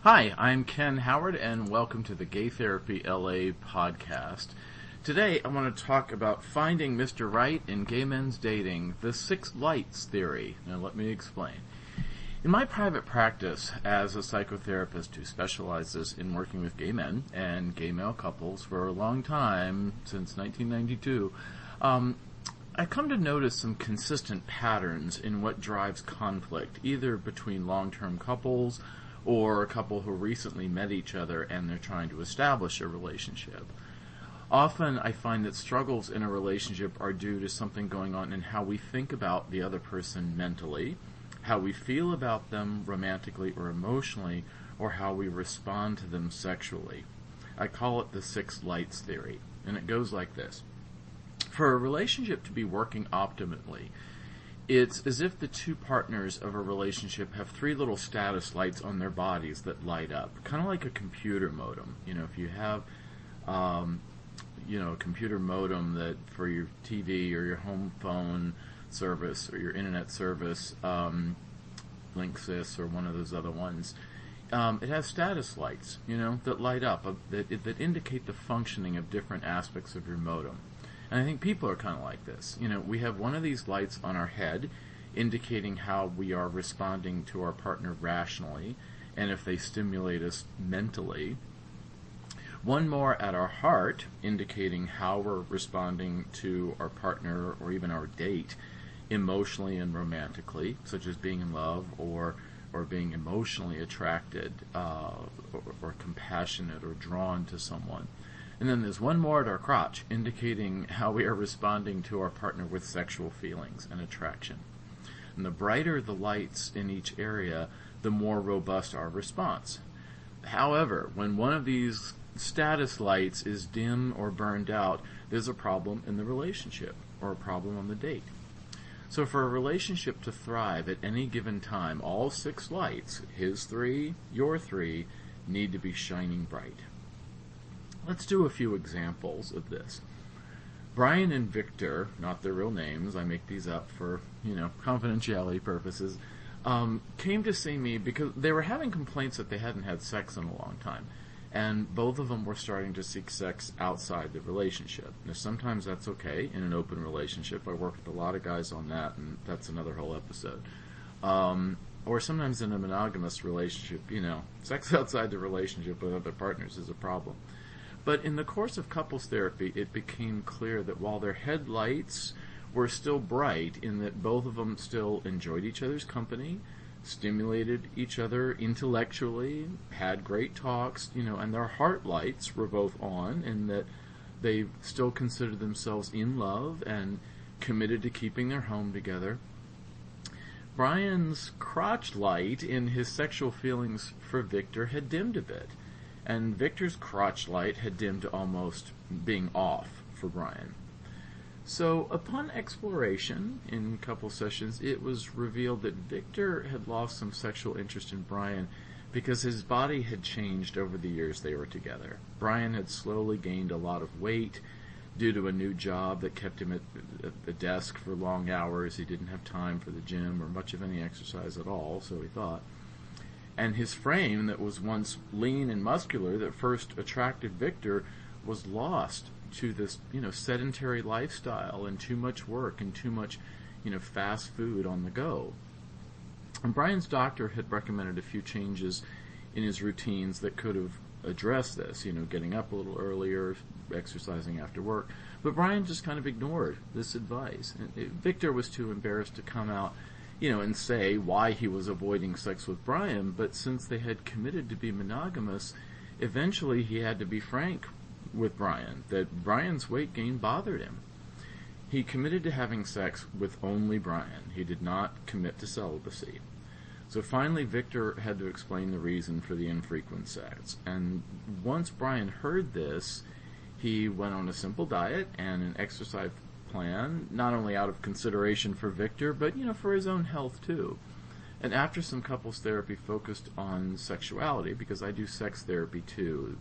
Hi, I'm Ken Howard, and welcome to the Gay Therapy LA podcast. Today, I want to talk about finding Mr. Right in gay men's dating, the 6 lights theory. Now, let me explain. In my private practice as a psychotherapist who specializes in working with gay men and gay male couples for a long time, since 1992, I come to notice some consistent patterns in what drives conflict, either between long-term couples or a couple who recently met each other and they're trying to establish a relationship. Often I find that struggles in a relationship are due to something going on in how we think about the other person mentally, how we feel about them romantically or emotionally, or how we respond to them sexually. I call it the 6 lights theory, and it goes like this. For a relationship to be working optimally, it's as if the two partners of a relationship have 3 little status lights on their bodies that light up, kind of like a computer modem. You know, if you have, a computer modem that for your TV or your home phone service or your internet service, Linksys or one of those other ones, it has status lights, that light up, that indicate the functioning of different aspects of your modem. And I think people are kind of like this. We have one of these lights on our head indicating how we are responding to our partner rationally and if they stimulate us mentally. One more at our heart indicating how we're responding to our partner or even our date emotionally and romantically, such as being in love or being emotionally attracted or compassionate or drawn to someone. And then there's one more at our crotch, indicating how we are responding to our partner with sexual feelings and attraction. And the brighter the lights in each area, the more robust our response. However, when one of these status lights is dim or burned out, there's a problem in the relationship or a problem on the date. So for a relationship to thrive at any given time, all 6 lights, his 3, your 3, need to be shining bright. Let's do a few examples of this. Brian and Victor, not their real names, I make these up for, confidentiality purposes, came to see me because they were having complaints that they hadn't had sex in a long time. And both of them were starting to seek sex outside the relationship. Now, sometimes that's okay in an open relationship. I work with a lot of guys on that, and that's another whole episode. Or sometimes in a monogamous relationship, sex outside the relationship with other partners is a problem. But in the course of couples therapy, it became clear that while their headlights were still bright in that both of them still enjoyed each other's company, stimulated each other intellectually, had great talks, and their heart lights were both on in that they still considered themselves in love and committed to keeping their home together. Brian's crotch light in his sexual feelings for Victor had dimmed a bit. And Victor's crotch light had dimmed to almost being off for Brian. So upon exploration in couple sessions, it was revealed that Victor had lost some sexual interest in Brian because his body had changed over the years they were together. Brian had slowly gained a lot of weight due to a new job that kept him at the desk for long hours. He didn't have time for the gym or much of any exercise at all, so he thought. And his frame that was once lean and muscular that first attracted Victor was lost to this, sedentary lifestyle and too much work and too much, fast food on the go. And Brian's doctor had recommended a few changes in his routines that could have addressed this, getting up a little earlier, exercising after work. But Brian just kind of ignored this advice. Victor was too embarrassed to come out and say why he was avoiding sex with Brian, but since they had committed to be monogamous, eventually he had to be frank with Brian that Brian's weight gain bothered him. He committed to having sex with only Brian. He did not commit to celibacy. So finally Victor had to explain the reason for the infrequent sex. And once Brian heard this, he went on a simple diet and an exercise plan, not only out of consideration for Victor, but, for his own health too. And after some couples therapy focused on sexuality, because I do sex therapy too,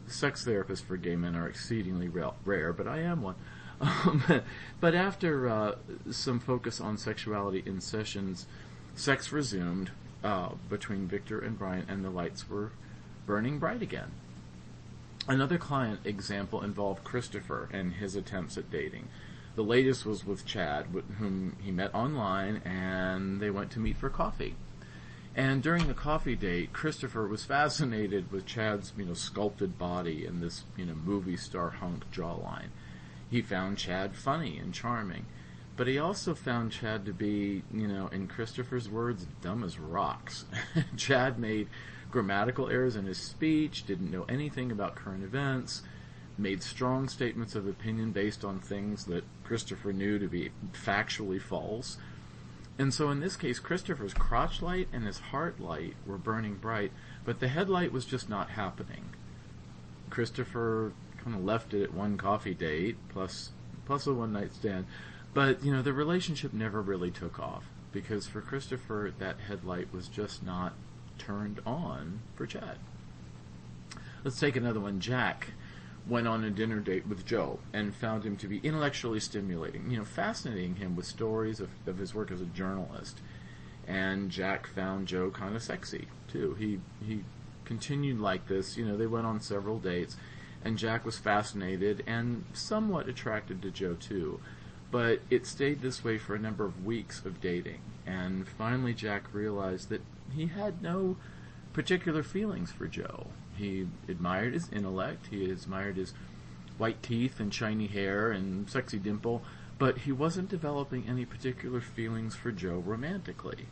sex therapists for gay men are exceedingly rare, but I am one. But after some focus on sexuality in sessions, sex resumed, between Victor and Brian, and the lights were burning bright again. Another client example involved Christopher and his attempts at dating. The latest was with Chad, with whom he met online, and they went to meet for coffee. And during the coffee date, Christopher was fascinated with Chad's, sculpted body and this, movie star hunk jawline. He found Chad funny and charming, but he also found Chad to be, in Christopher's words, dumb as rocks. Chad made grammatical errors in his speech, didn't know anything about current events, made strong statements of opinion based on things that Christopher knew to be factually false. And so in this case, Christopher's crotch light and his heart light were burning bright, but the headlight was just not happening. Christopher kind of left it at one coffee date, plus a one-night stand, but, the relationship never really took off, because for Christopher, that headlight was just not turned on for Chad. Let's take another one. Jack went on a dinner date with Joe and found him to be intellectually stimulating, fascinating him with stories of his work as a journalist. And Jack found Joe kind of sexy, too. He continued like this. They went on several dates, and Jack was fascinated and somewhat attracted to Joe, too. But it stayed this way for a number of weeks of dating. And finally Jack realized that he had no particular feelings for Joe. He admired his intellect, he admired his white teeth and shiny hair and sexy dimple, but he wasn't developing any particular feelings for Joe romantically.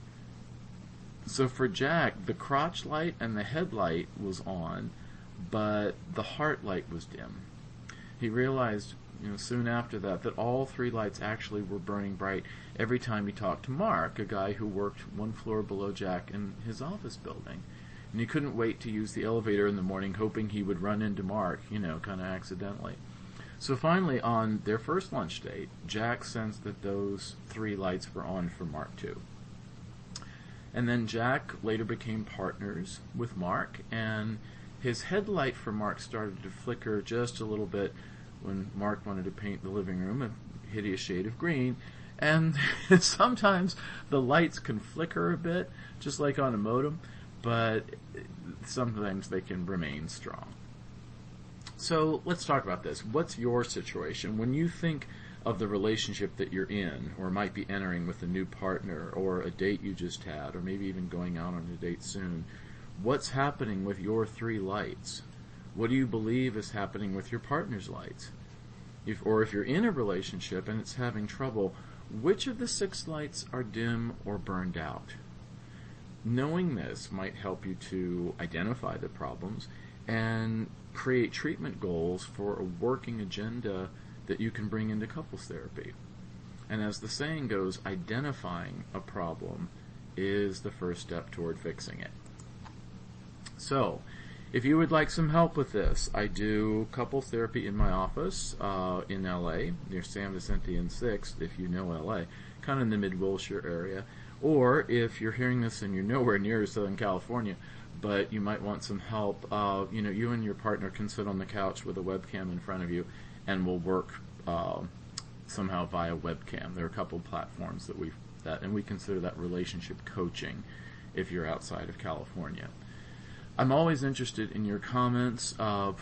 So for Jack, the crotch light and the headlight was on, but the heart light was dim. He realized, soon after that all three lights actually were burning bright every time he talked to Mark, a guy who worked one floor below Jack in his office building. And he couldn't wait to use the elevator in the morning, hoping he would run into Mark, kind of accidentally. So finally, on their first lunch date, Jack sensed that those three lights were on for Mark too. And then Jack later became partners with Mark, and his headlight for Mark started to flicker just a little bit when Mark wanted to paint the living room a hideous shade of green. And sometimes the lights can flicker a bit, just like on a modem, but sometimes they can remain strong. So let's talk about this. What's your situation? When you think of the relationship that you're in, or might be entering with a new partner, or a date you just had, or maybe even going out on a date soon, what's happening with your three lights? What do you believe is happening with your partner's lights? If you're in a relationship and it's having trouble, which of the 6 lights are dim or burned out? Knowing this might help you to identify the problems and create treatment goals for a working agenda that you can bring into couples therapy. And as the saying goes, identifying a problem is the first step toward fixing it. So, if you would like some help with this, I do couples therapy in my office in LA, near San Vicente and 6th, if you know LA, kind of in the mid-Wilshire area. Or if you're hearing this and you're nowhere near Southern California, but you might want some help, you and your partner can sit on the couch with a webcam in front of you, and we'll work somehow via webcam. There are a couple platforms and we consider that relationship coaching if you're outside of California. I'm always interested in your comments.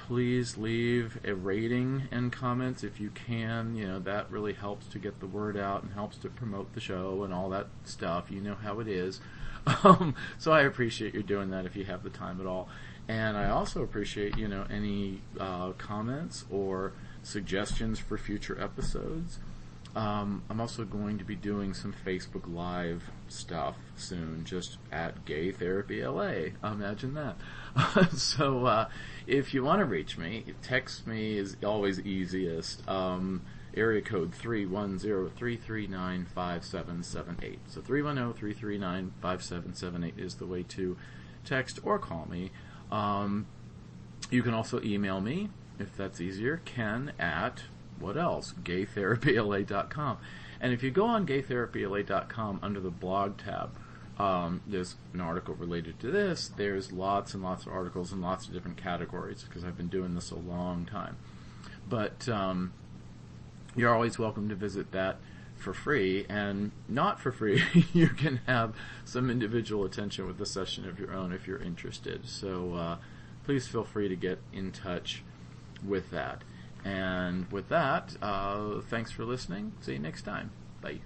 Please leave a rating and comments if you can. That really helps to get the word out and helps to promote the show and all that stuff. You know how it is. So I appreciate you doing that if you have the time at all. And I also appreciate, any comments or suggestions for future episodes. I'm also going to be doing some Facebook Live stuff soon, just at Gay Therapy LA. Imagine that. So if you want to reach me, text me is always easiest. Area code 310-339-5778. So 310-339-5778 is the way to text or call me. You can also email me, if that's easier, Ken at what else? GayTherapyLA.com. And if you go on GayTherapyLA.com under the blog tab, there's an article related to this. There's lots and lots of articles in lots of different categories because I've been doing this a long time. But you're always welcome to visit that for free, and not for free, you can have some individual attention with a session of your own if you're interested. So please feel free to get in touch with that. And with that, thanks for listening. See you next time. Bye.